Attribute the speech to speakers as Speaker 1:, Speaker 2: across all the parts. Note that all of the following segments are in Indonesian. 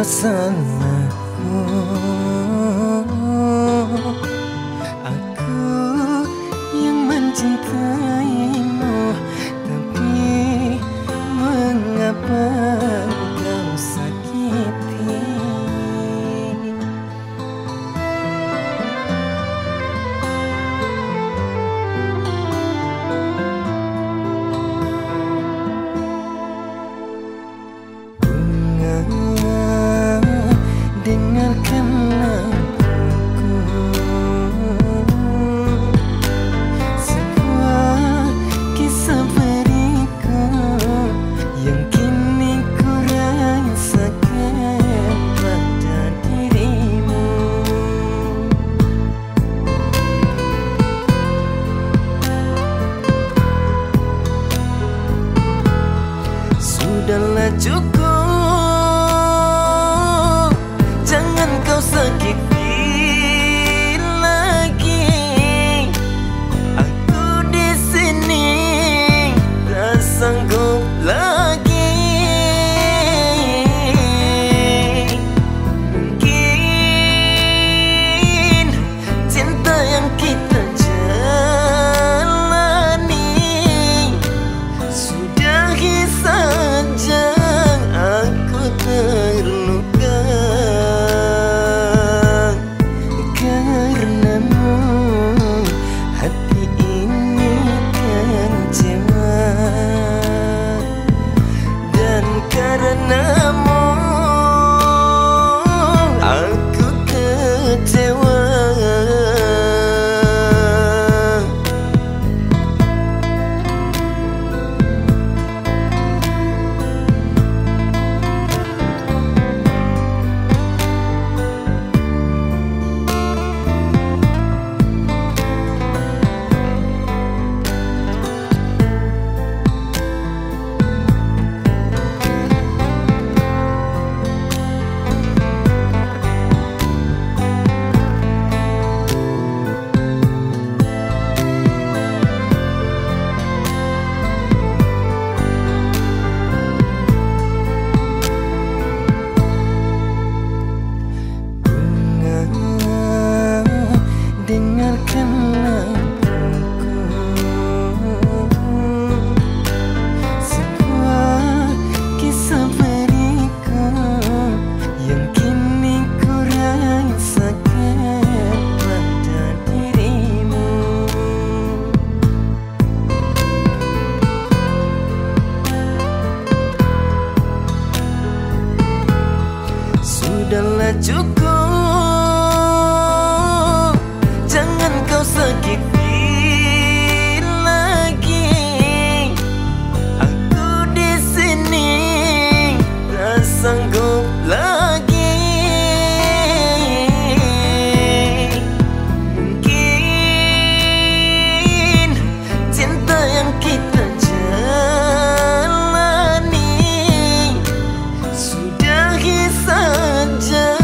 Speaker 1: salahku. Aku yang mencintaimu, tapi mengapa kau sakiti? Dengarkanlah aku, sebuah kisah berikut yang kini ku rasakan pada dirimu. Sudahlah cukup, kau sakiti lagi. Aku di sini tak sanggup lagi. Mungkin cinta yang kita jalani sudahi saja. Aku terluka karenamu, hati ini kecewa, dan karenamu aku kecewa. Dengarkanlah aku, sebuah kisah berikut yang kini ku rasakan pada dirimu. Sudahlah cukup, jangan kau sakiti lagi. Aku di sini tak sanggup lagi. Mungkin cinta yang kita jalani sudahi saja.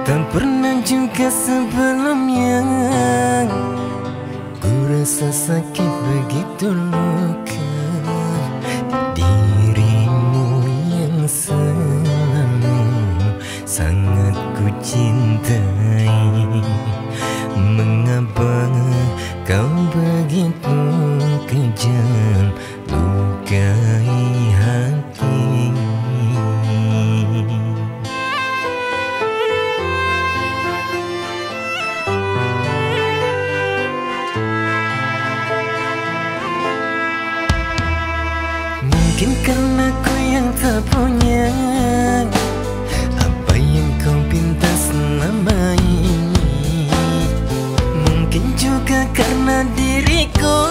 Speaker 1: Tak pernah juga sebelumnya ku rasa sakit begitu luka dirimu yang selalu sangat ku cintai. Mengapa kau begitu kejam lukai hati? Mungkin karena ku yang tak punya apa yang kau pinta selama ini. Mungkin juga karena diriku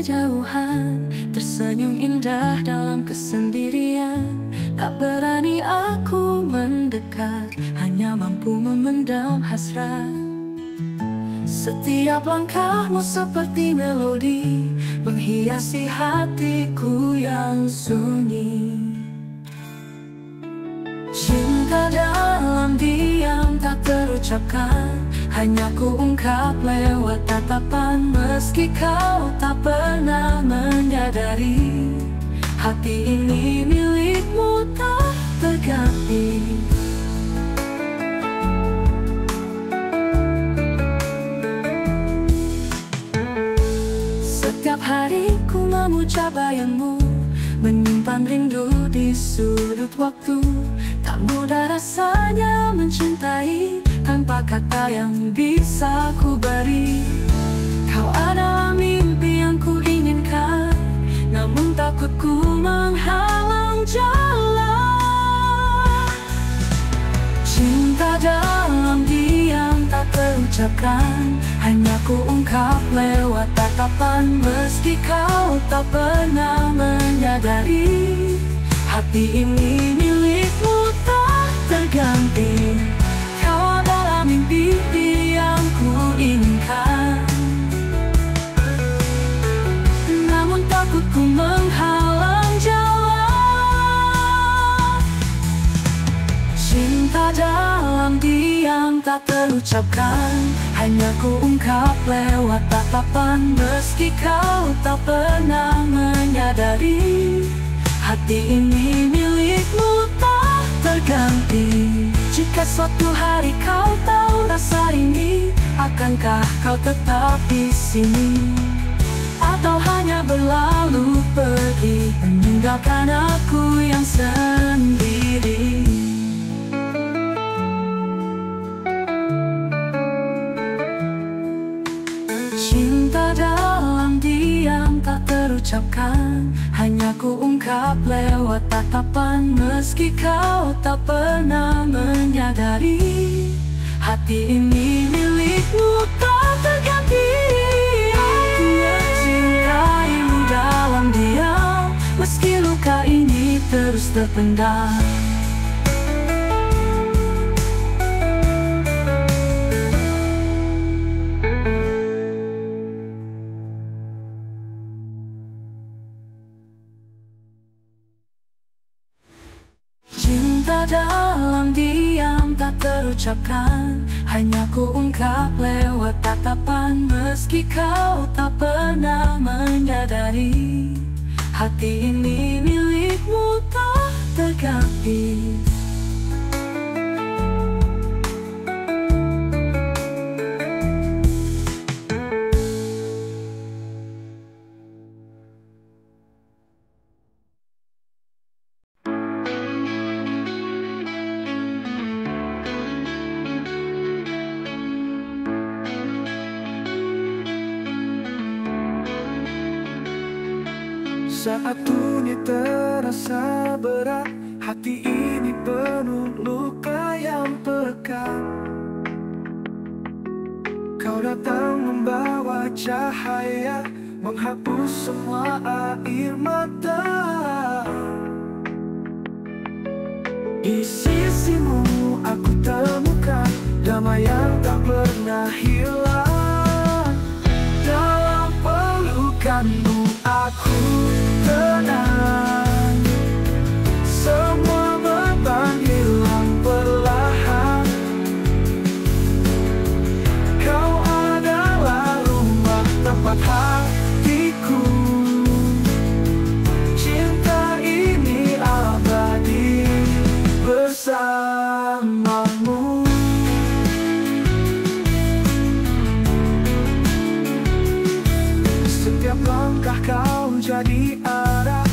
Speaker 1: kejauhan, tersenyum indah dalam kesendirian. Tak berani aku mendekat, hanya mampu memendam hasrat. Setiap langkahmu seperti melodi, menghiasi hatiku yang sunyi. Cinta dalam diam tak terucapkan, hanya ku ungkap lewat tatapan. Meski kau tak pernah menyadari, hati ini milikmu tak terganti. Setiap hari ku memuja bayangmu, menyimpan rindu di sudut waktu. Tak mudah rasanya mencintai tanpa kata yang bisa ku beri. Kau adalah mimpi yang ku inginkan, namun takutku menghalang jalan. Cinta dalam diam tak terucapkan, hanya ku ungkap lewat tatapan. Meski kau tak pernah menyadari, hati ini milikmu tak terganti. Kau adalah mimpi yang ku inginkan, namun takutku menghalang jalan. Cinta dalam diam tak terucapkan, hanya ku ungkap lewat tatapan. Meski kau tak pernah menyadari, hati ini milikmu tak terganti. Jika suatu hari kau tahu rasa ini, akankah kau tetap di sini? Atau hanya berlalu pergi, meninggalkan aku yang sendiri? Cinta dalam diam tak terucapkan, hanya ku ungkap lewat tatapan. Meski kau tak pernah menyadari, hati ini milikmu tak terganti. Aku mencintaimu dalam diam, meski luka ini terus terpendam. Cinta dalam diam tak terucapkan, hanya ku ungkap lewat tatapan. Meski kau tak pernah menyadari, hati ini milikmu tak terganti.
Speaker 2: Saat dunia terasa berat, hati ini penuh luka yang pekat. Kau datang membawa cahaya, menghapus semua air mata. Di sisimu aku temukan damai yang tak pernah hilang. Dalam pelukanmu aku tenang, semua beban hilang perlahan. Kau adalah rumah tempat hatiku, cinta ini abadi bersamamu. Setiap langkah kau jadi arah,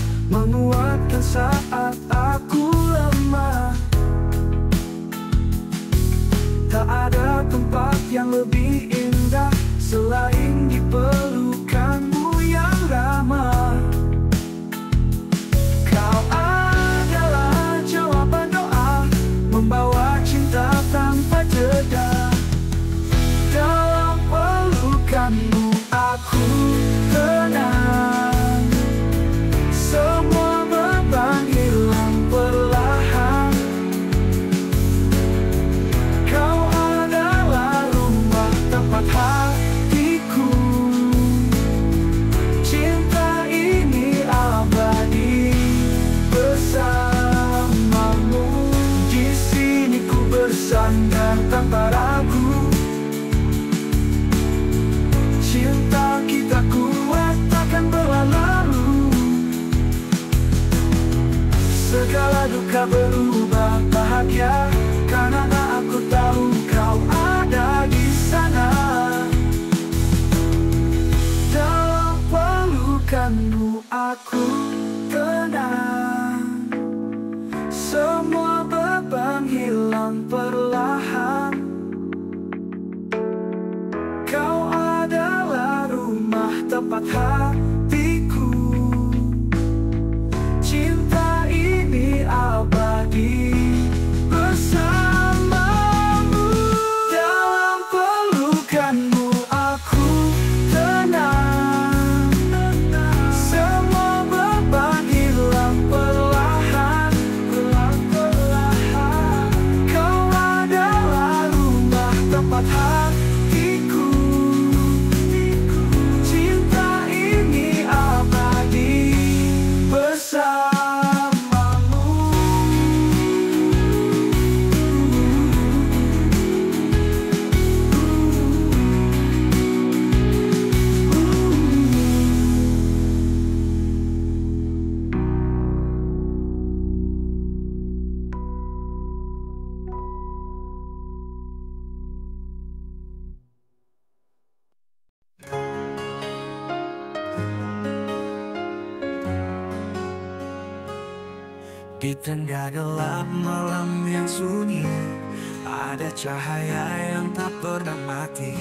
Speaker 2: Segala duka berubah bahagia, karena aku tahu kau ada di sana. Dalam pelukanmu aku tenang, semua beban hilang perlahan. Kau adalah rumah tempat hatiku. Cinta ini abadi bersamamu. Dalam pelukanmu aku tenang, semua beban hilang perlahan. Kau adalah rumah tempat hatiku. Cinta ini abadi bersamamu.
Speaker 1: Di tengah gelap malam yang sunyi, ada cahaya yang tak pernah mati.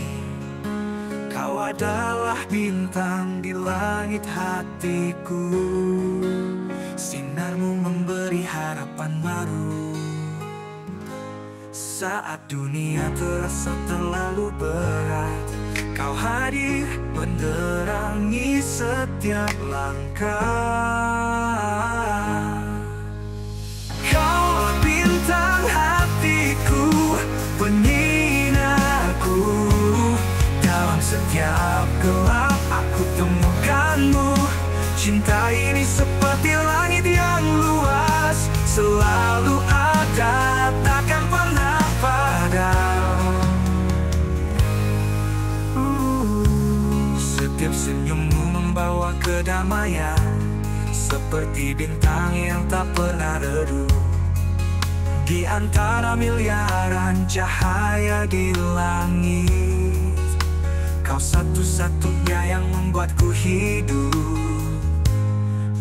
Speaker 1: Kau adalah bintang di langit hatiku. Sinarmu memberi harapan baru. Saat dunia terasa terlalu berat, kau hadir menerangi setiap langkah. Kaulah bintang hatiku, penyinarku. Dalam setiap gelap aku temukanmu. Cinta ini seperti langit yang luas, selalu ada, takkan pernah padam. Setiap senyummu membawa kedamaian, seperti bintang yang tak pernah redup. Di antara miliaran cahaya di langit, kau satu-satunya yang membuatku hidup.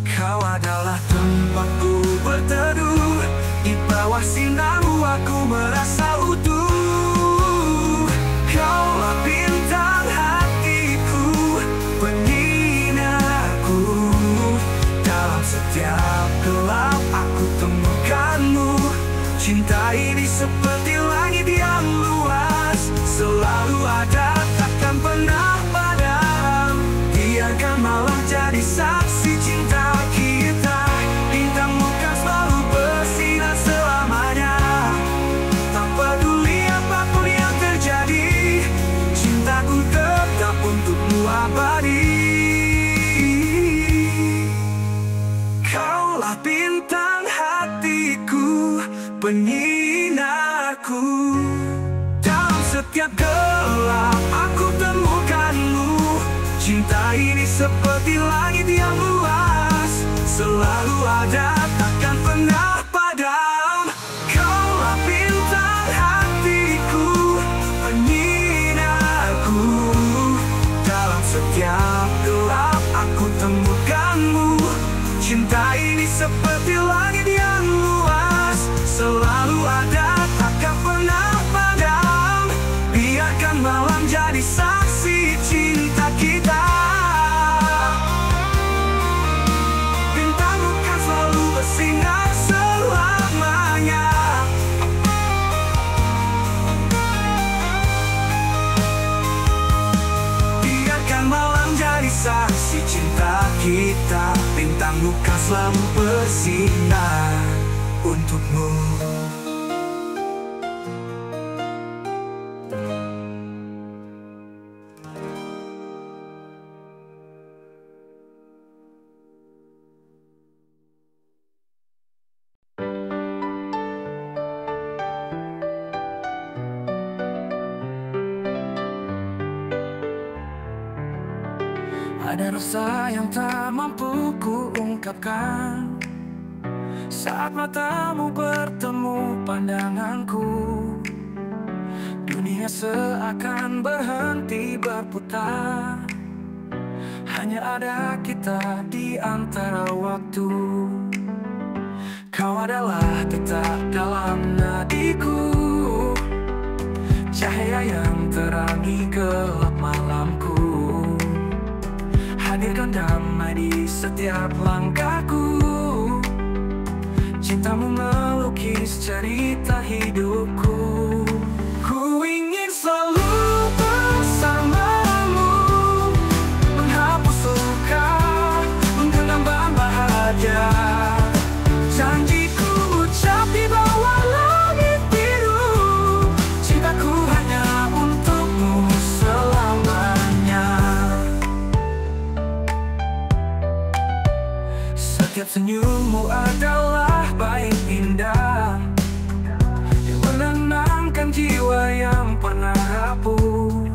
Speaker 1: Kau adalah tempatku berteduh, di bawah sinarmu aku merasa utuh. Kaulah bintang hatiku, penyinarku. Dalam setiap gelap aku temukanmu. Cinta ini seperti langit yang luas, selalu ada, takkan pernah padam. Biarkan malam jadi saksi cinta kita. Bintangmu kan selalu bersinar selamanya. Tak peduli apapun yang terjadi, cintaku tetap untukmu abadi. Kaulah bintang hatiku, penyinarku. Dalam setiap gelap aku temukanmu. Cinta ini seperti langit yang luas, selalu ada, takkan pernah padam. Kaulah bintang hatiku, penyinarku. Dalam setiap gelap aku temukanmu. Cinta ini seperti langit yang luas, selalu ada, takkan pernah padam. Biarkan malam jadi saksi cinta kita. Bintangmu kan selalu bersinar selamanya. Biarkan malam jadi saksi cinta kita. Bintangmu kan selalu bersinar untukmu. Ada rasa yang tak mampu ku ungkapkan,
Speaker 2: Saat matamu bertemu pandanganku, dunia seakan berhenti berputar. Hanya ada kita di antara waktu. Kau adalah detak dalam nadiku, cahaya yang terangi gelap malamku. Hadirkan damai di setiap langkahku. Cintamu melukis cerita hidupku. Ku ingin selalu bersamamu, menghapus luka, menggenggam bahagia. Janjiku ucap di bawah langit biru, cintaku hanya untukmu selamanya. Setiap senyummu adalah bait indah yang menenangkan jiwa yang pernah rapuh.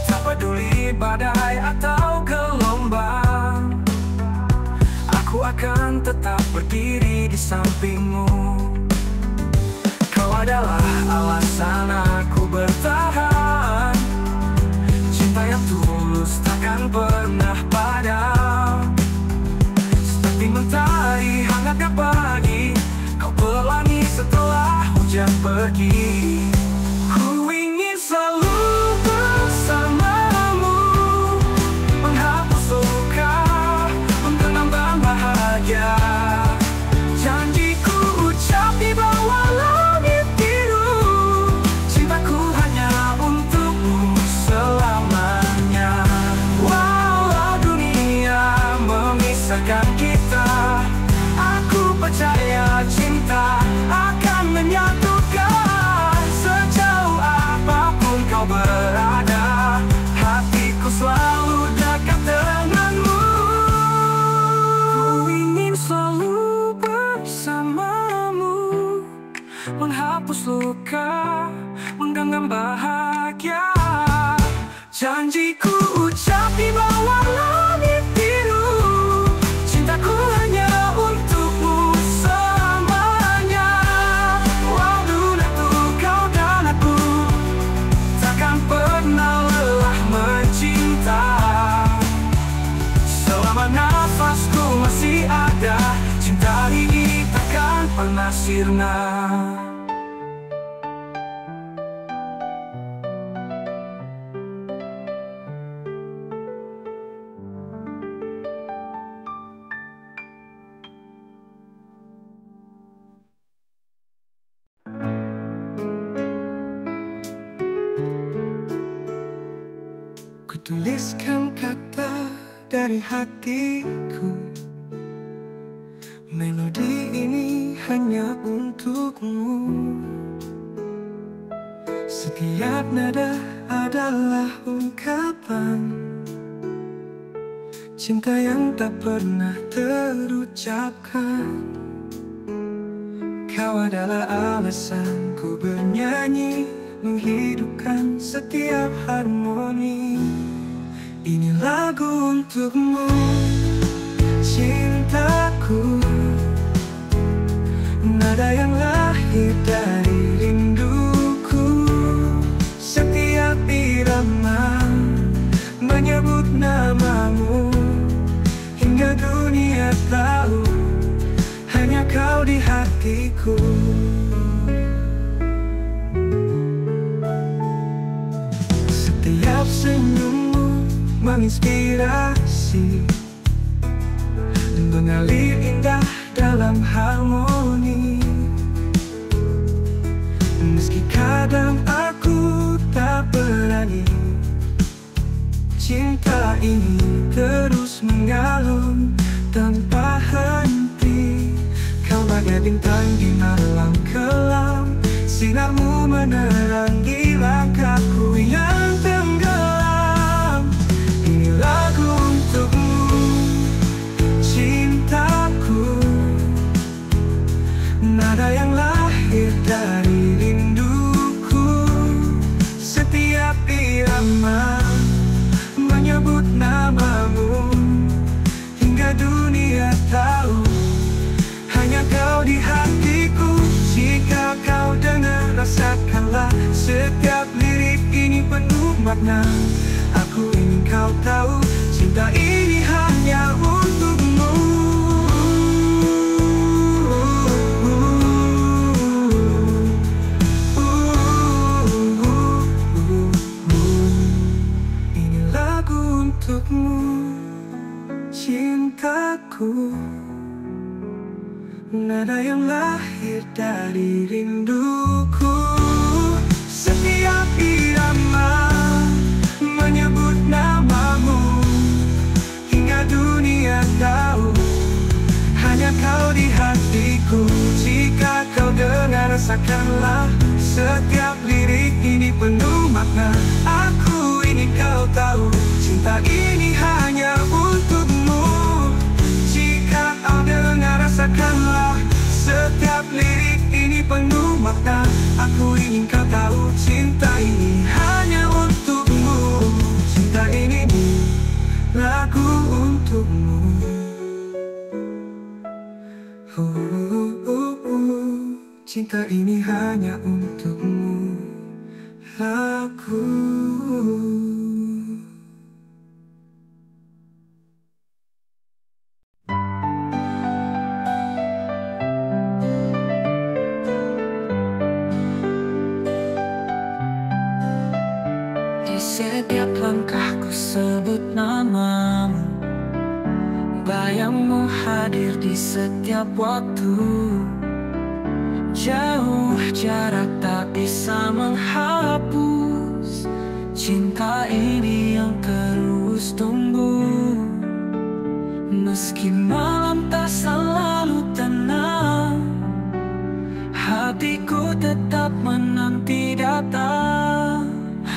Speaker 2: Tak peduli badai atau gelombang, aku akan tetap berdiri di sampingmu. Kau adalah alasan aku bertahan. Cinta yang tulus takkan pernah padam. Seperti mentari hangatnya pagi, kau pelangi setelah hujan pergi. Ku ingin selalu bersamamu, menghapus luka, menggenggam bahagia. Janjiku ucap di bawah langit biru, cintaku hanya untukmu selamanya. Walau dunia memisahkan kita, aku percaya cinta akan menyatukan. Sejauh apapun kau berada, hatiku selalu dekat denganmu. Ku ingin selalu bersamamu, menghapus luka, menggenggam bahagia. Janjiku ucap di bawah langit biru, cintaku hanya untukmu selamanya. Walau untuk kau dan aku, takkan pernah lelah mencinta. Selama nafasku masih ada, cinta ini takkan pernah sirna. Kutuliskan kata dari hatiku, melodi ini hanya untukmu. Setiap nada adalah ungkapan cinta yang tak pernah terucapkan. Kau adalah alasanku bernyanyi, menghidupkan setiap harmoni. Ini lagu untukmu, cintaku. Nada yang lahir dari rinduku. Setiap irama menyebut namamu, hingga dunia tahu hanya kau di hatiku. Setiap senyummu menginspirasi, mengalir indah dalam harmoni. Meski kadang aku tak berani, cinta ini terus mengalun tanpa henti. Kau bagai bintang di malam kelam, sinarmu menerangi langkahku yang tenggelam. Ini lagu untukmu, cintaku. Nada yang lahir dari rinduku. Setiap irama menyebut namamu, hingga dunia tahu makna. Aku ingin kau tahu, cinta ini hanya untukmu. Ini lagu untukmu, cintaku. Nada yang lahir dari rinduku. Setiap irama menyebut namamu, hingga dunia tahu hanya kau di hatiku. Jika kau dengar, rasakanlah setiap lirik ini penuh makna. Aku ingin kau tahu, cinta ini hanya untukmu. Jika kau dengar, rasakanlah setiap lirik ini penuh makna. Aku ingin kau tahu, cinta ini hanya untukmu. Cinta ini lagu untukmu. Cinta ini hanya untukmu. Lagu.
Speaker 1: Setiap langkahku sebut namamu, bayangmu hadir di setiap waktu. Jauh jarak tak bisa menghapus cinta ini yang terus tumbuh. Meski malam tak selalu tenang, hatiku tetap menanti datang.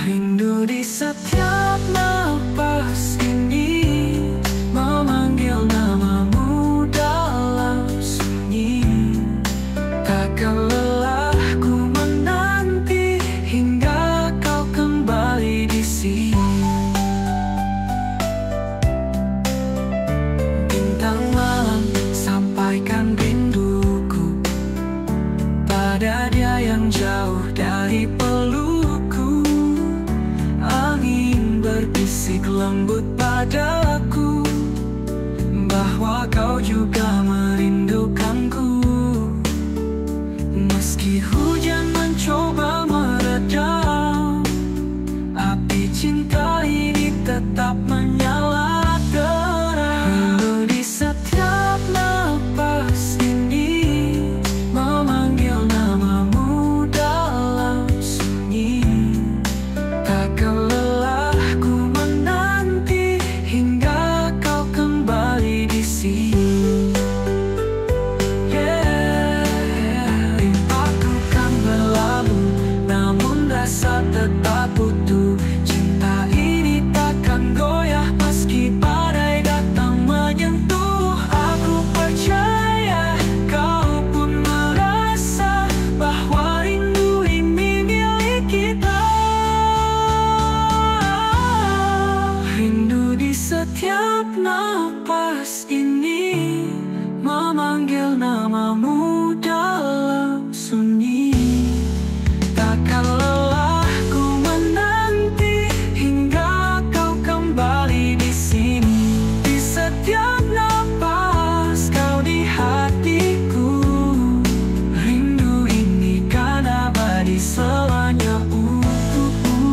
Speaker 1: Rindu di setiap napas ini, memanggil namamu dalam sunyi. Takkan lelah ku menanti hingga kau kembali di sini. Bintang malam sampaikan rinduku pada dia yang jauh dari pelukku. Angin berbisik lembut padaku bahwa kau juga merindukanku. Meski hujan mencoba meredam, api cinta ini tetap menyala terang. Rindu di setiap napas ini, memanggil namamu dalam sunyi. Takkan lelah ku menanti hingga kau kembali di sini. Rinduku kan berlalu, namun rasa tetap utuh. Cinta ini takkan goyah meski badai datang menyentuh. Aku percaya kau pun merasa bahwa rindu ini milik kita. Rindu di setiap napas ini, memanggil namamu dalam sunyi. Takkan lelah ku menanti hingga kau kembali di sini. Di setiap napas kau di hatiku, rindu ini kan abadi selamanya untukmu.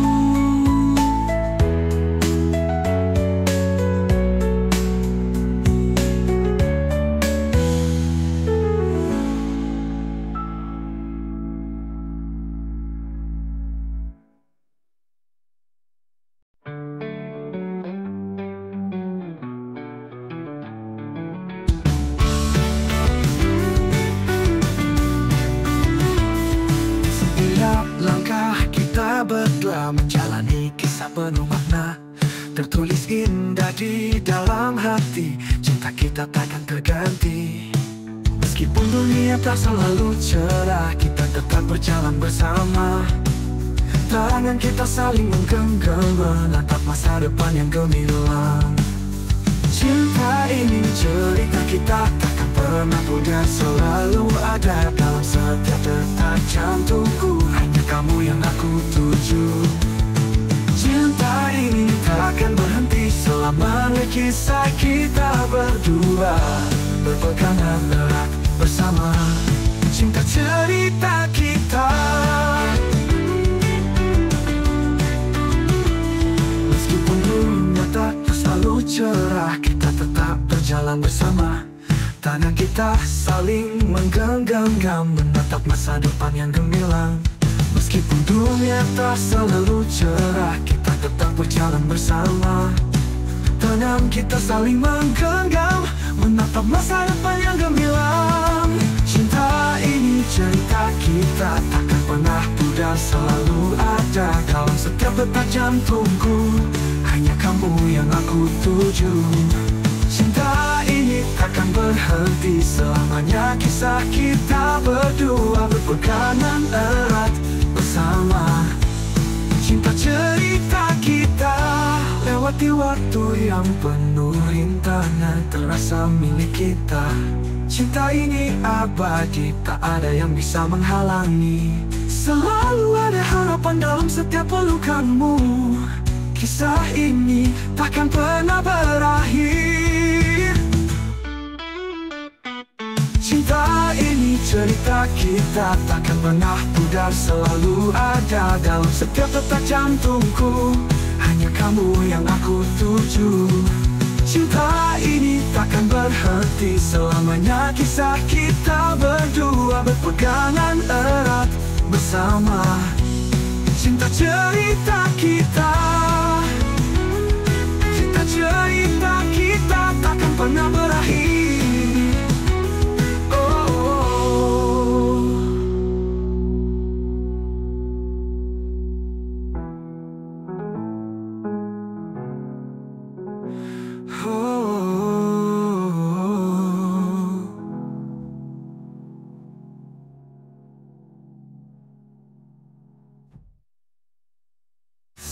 Speaker 2: Setiap langkah kita berdua menjalani kisah penuh makna. Tertulis indah di dalam hati, cinta kita takkan terganti. Meskipun dunia tak selalu cerah, kita tetap berjalan bersama. Tangan kita saling menggenggam, menatap masa depan yang gemilang. Cinta ini cerita kita takkan pernah pudar, selalu ada dalam setiap detak jantungku. Hanya kamu yang aku tuju. Cinta kisah kita berdua berpegangan erat bersama. Cinta cerita kita, meskipun dunia tak selalu cerah, kita tetap berjalan bersama. Tangan kita saling menggenggam, menatap masa depan yang gemilang. Meskipun dunia tak selalu cerah, kita tetap berjalan bersama. Tangan kita saling menggenggam, menatap masa depan yang gemilang. Cinta ini cerita kita, takkan pernah pudar, selalu ada dalam setiap detak jantungku. Hanya kamu yang aku tuju. Cinta ini takkan berhenti selamanya, kisah kita berdua berpegangan erat bersama. Cinta cerita kita, lewati waktu yang penuh rintangan, terasa milik kita. Cinta ini abadi, tak ada yang bisa menghalangi. Selalu ada harapan dalam setiap pelukanmu. Kisah ini takkan pernah berakhir. Cinta ini cerita kita, takkan pernah pudar, selalu ada dalam setiap detak jantungku. Hanya kamu yang aku tuju. Cinta ini takkan berhenti selamanya, kisah kita berdua berpegangan erat bersama. Cinta cerita kita, cinta cerita kita takkan pernah berakhir.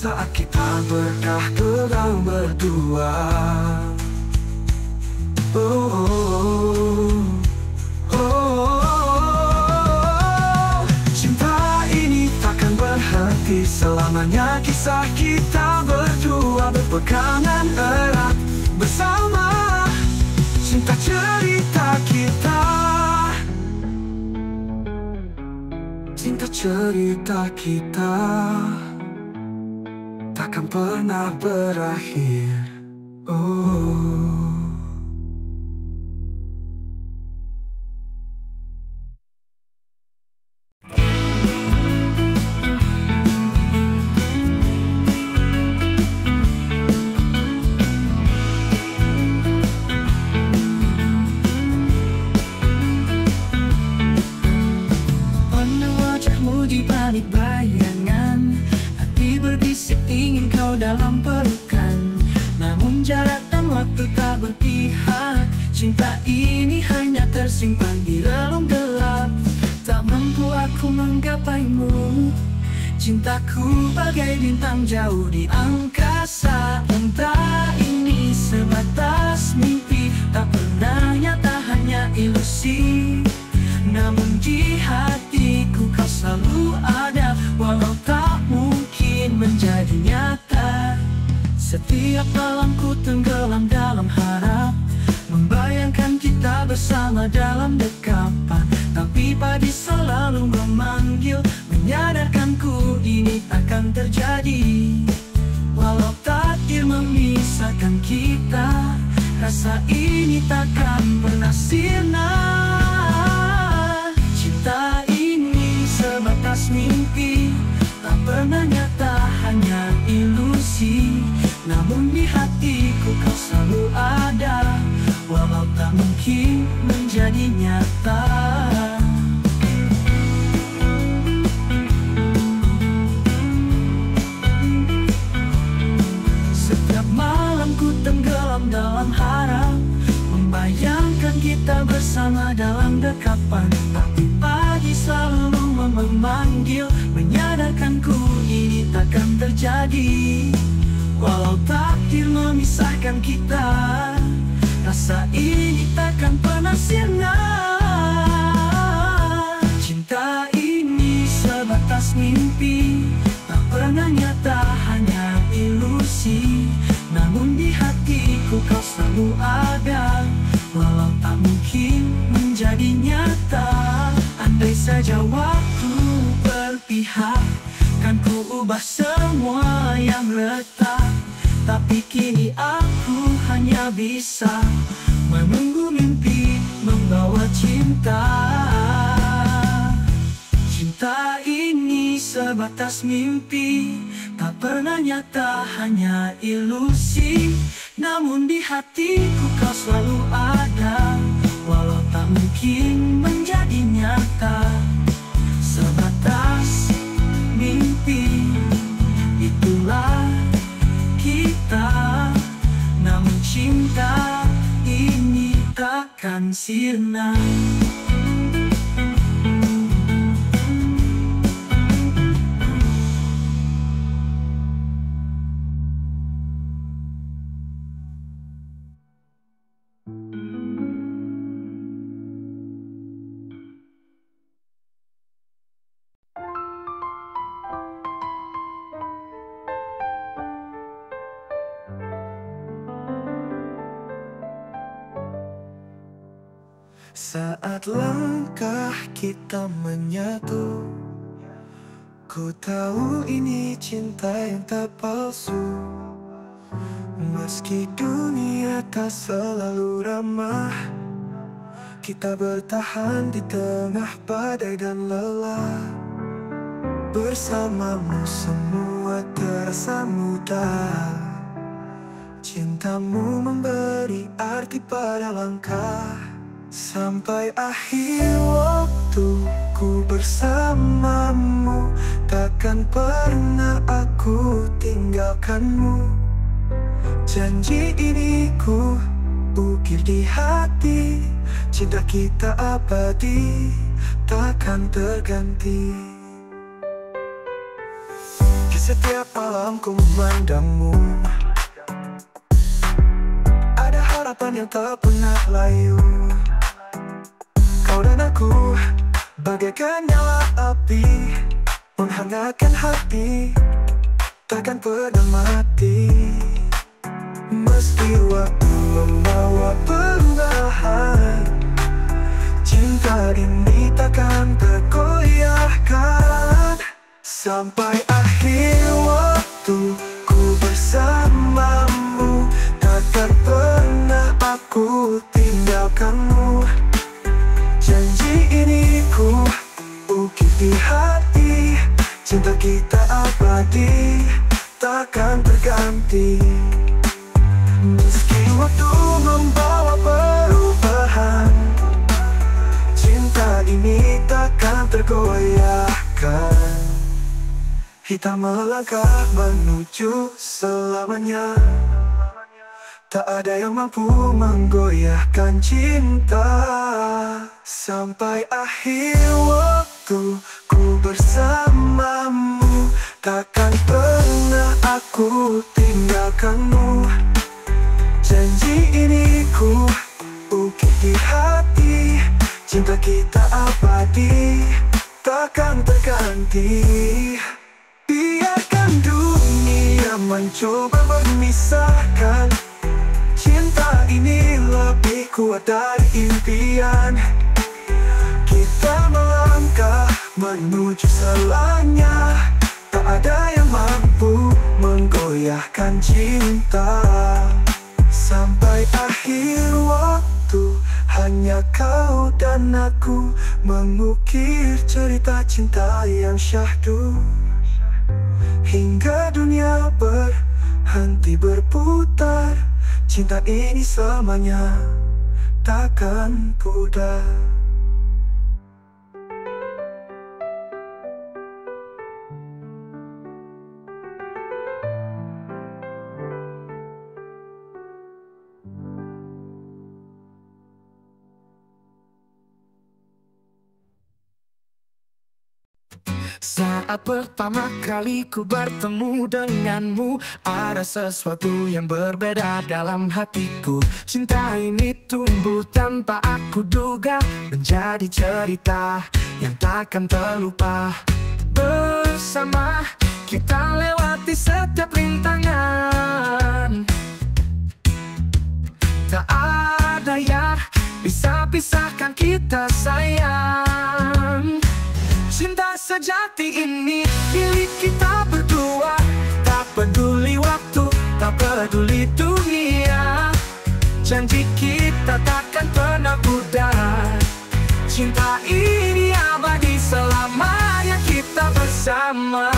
Speaker 2: Saat kita berdagang berdua, cinta ini takkan berhenti selamanya, kisah kita berdua berpegangan erat bersama. Cinta cerita kita, cinta cerita kita takkan pernah berakhir.
Speaker 1: Pandang wajahmu di balik bayangan, hati berbisik ingin kau dalam pelukan. Namun jarak dan waktu tak berpihak, cinta ini hanya tersimpan di relung gelap. Tak mampu aku menggapaimu, cintaku bagai bintang jauh di angkasa. Entah ini sebatas mimpi, tak pernah nyata, hanya ilusi. Namun di hatiku kau selalu ada, walau tak mungkin menjadi nyata. Setiap malamku tenggelam dalam harap, membayangkan kita bersama dalam dekapan. Tapi padi selalu memanggil, menyadarkanku ini takkan terjadi. Walau takdir memisahkan kita, rasa ini takkan pernah sirna. Cinta ini sebatas mimpi, tak pernah nyata, hanya ilusi. Namun di hatiku kau selalu ada, walau tak mungkin menjadi nyata. Setiap malam ku tenggelam dalam harap, membayangkan kita bersama dalam dekapan. Tapi pagi selalu memanggil, menyadarkanku ini takkan terjadi. Walau takdir memisahkan kita, rasa ini takkan pernah sirna. Cinta ini sebatas mimpi, tak pernah nyata, hanya ilusi. Namun di hatiku
Speaker 2: selalu ada, walau tak mungkin menjadi nyata. Andai saja waktu berpihak, kan ku ubah semua yang retak. Tapi kini aku hanya bisa menunggu mimpi membawa cinta. Cinta ini sebatas mimpi, tak pernah nyata, hanya ilusi. Namun di hatiku kau selalu ada, walau tak mungkin menjadi nyata. Sebatas mimpi, itulah kita. Namun cinta ini takkan sirna. Saat langkah kita menyatu, ku tahu ini cinta yang tak palsu. Meski dunia tak selalu ramah, kita bertahan di tengah badai dan lelah. Bersamamu semua terasa mudah. Cintamu memberi arti pada langkah. Sampai akhir waktu ku bersamamu, takkan pernah aku tinggalkanmu. Janji ini ku ukir di hati, cinta kita abadi, takkan terganti. Di setiap malam ku memandangmu, ada harapan yang tak pernah layu. Kau dan aku bagaikan nyala api, menghangatkan hati, takkan pernah mati. Meski waktu membawa perubahan, cinta ini takkan tergoyahkan. Sampai akhir waktu ku bersamamu, takkan pernah aku tinggalkanmu. Janji ini ku ukir di hati, cinta kita abadi, takkan terganti. Meski waktu membawa perubahan, cinta ini takkan tergoyahkan. Kita melangkah menuju selamanya, tak ada yang mampu menggoyahkan cinta. Sampai akhir waktu ku bersamamu, takkan pernah aku tinggalkanmu. Janji ini ku ukir di hati, cinta kita abadi, takkan terganti. Biarkan dunia mencoba memisahkan, cinta ini lebih kuat dari impian. Kita melangkah menuju selamanya, tak ada yang mampu menggoyahkan cinta. Sampai akhir waktu, hanya kau dan aku mengukir cerita cinta yang syahdu. Hingga dunia berhenti berputar, cinta ini selamanya takkan pudar. Saat pertama kali ku bertemu denganmu, ada sesuatu yang berbeda dalam hatiku. Cinta ini tumbuh tanpa aku duga, menjadi cerita yang takkan terlupa. Bersama kita lewati setiap rintangan, Tak ada yang bisa pisahkan kita sayang. Cinta sejati ini milik kita berdua. Tak peduli waktu, tak peduli dunia. Janji kita takkan pernah pudar. Cinta ini abadi selamanya kita bersama.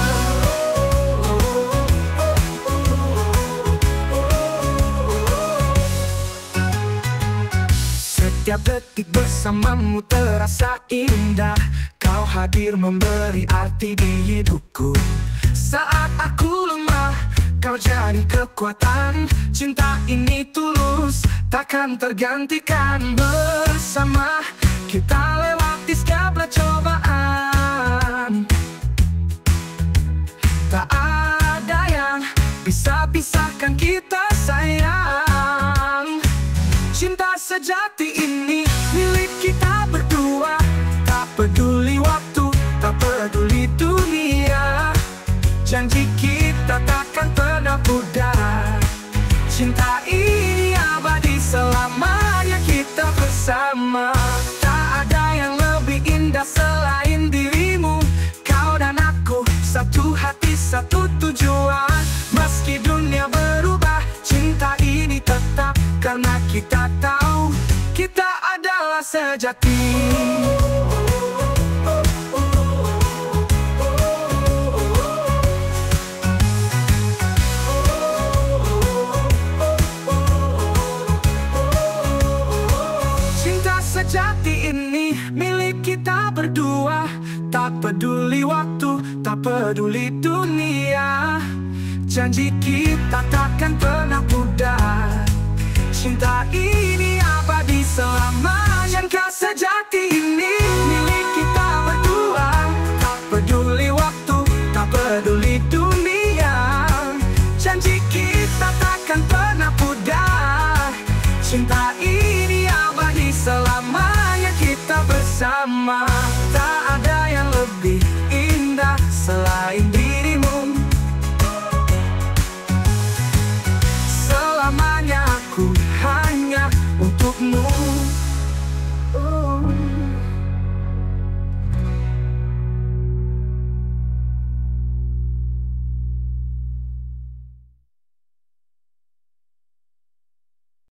Speaker 2: Setiap detik bersamamu terasa indah. Kau hadir memberi arti di hidupku. Saat aku lemah, kau jadi kekuatan. Cinta ini tulus, takkan tergantikan. Bersama kita lewati setiap cobaan. Tak ada yang bisa pisahkan kita sayang. Cinta sejati ini milik kita berdua. Tak peduli waktu, tak peduli dunia. Janji kita takkan pernah pudar. Cinta ini abadi selamanya kita bersama. Tak ada yang lebih indah selain dirimu. Kau dan aku satu hati, satu tujuan. Meski dunia berubah, cinta ini tetap. Karena kita tahu kita adalah sejati. Cinta sejati ini milik kita berdua. Tak peduli waktu, tak peduli dunia. Janji kita takkan pernah pudar. Cinta ini abadi selamanya. Cinta sejati ini milik kita